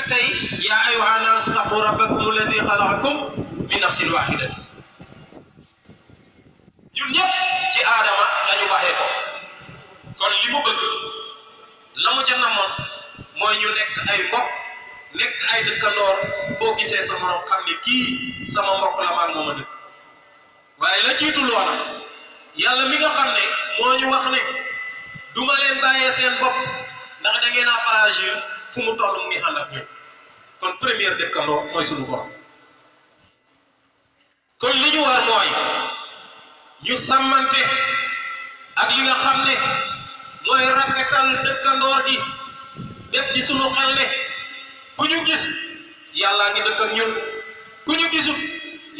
تي يا أيها الناس اتقوا ربكم الذي خلقكم من نفس واحدة ñun ñëpp ci aadama lañu baxee ko kon li mu bëgg la mu ca namoon mooy ñu nekk ay mbokk nekk ay dëkkandoor foo gisee sa morom xam ne kii sama mbokk la maag mooma dëkk waaye la jiitu loola yàlla mi nga xam ne moo ñu wax ne duma leen bàyyee seen bopp ndax da ngeen a fragile fu mu toll mu ngi ànd ak ñun kon première dëkkandoo mooy suñu borom kon li ñu war mooy ñu sàmmante ak li nga xam ne mooy rafetal dëkkandoor gi def ci sunu xel ne ku ñu gis yàllaa ngi dëkk ak ñun ku ñu gisul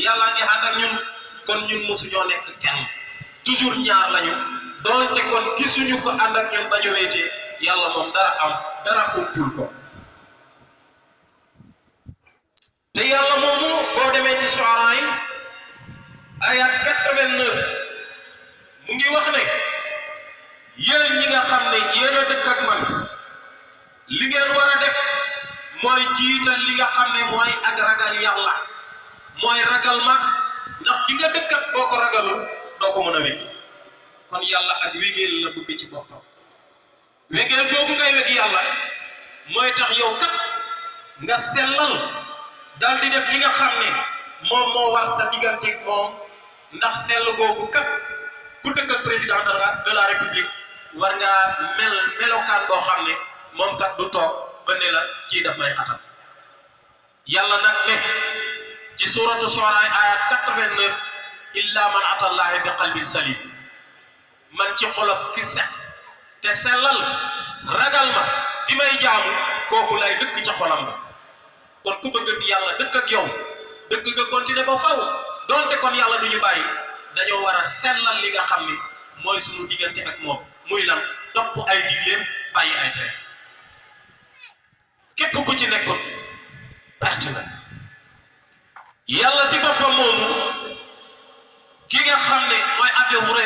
yàllaa ngi ànd ak ñun kon ñun mosuñoo nekk kenn toujours ñaar lañu doonte kon gisuñu ko ànd ak ñun ba ñu wéetee yàlla moom dara umpul ko te yàlla moomu boo demee ci Shu'ara yi ayat 89 mu ngi wax ne yéen ñi nga xam ne yéen a dëkk ak man li ngeen war a def mooy jiital li nga xam ne mooy ak ragal yàlla mooy ragal ma ndax ki nga dëkk ak boo ko ragalul doo ko mën a wég kon yàlla ak wégeel la bëgg ci boppam wégeel boobu ngay wég yàlla mooy tax yow kat nga sellal dal di def li nga xam ne moom moo war sa digganteeg moom ndax sell boobu kat ku dëkk ak président de la république war ngaa melokaan boo xam ne moom kat du toog ba ne la kii daf may atam yàlla nag ne ci suratu Shu'ara ayat 89 illa man atallaha bi qalbin salim man ci xolop ki set te sellal ragal ma di may jaamu kooku lay dëkk ca xolam ba kon ku bëgg yàlla dëkk ak yow dëkk nga continuer ba faw donte kon yàlla du ñu bàyyi dañoo war a sellal li nga xam ni mooy suñu diggante ak moom muy lan topp ay digleem bàyyi ay tere képp ku ci nekkoon perte na yàlla si boppam moomu ki nga xam ne mooy Abu Hurayra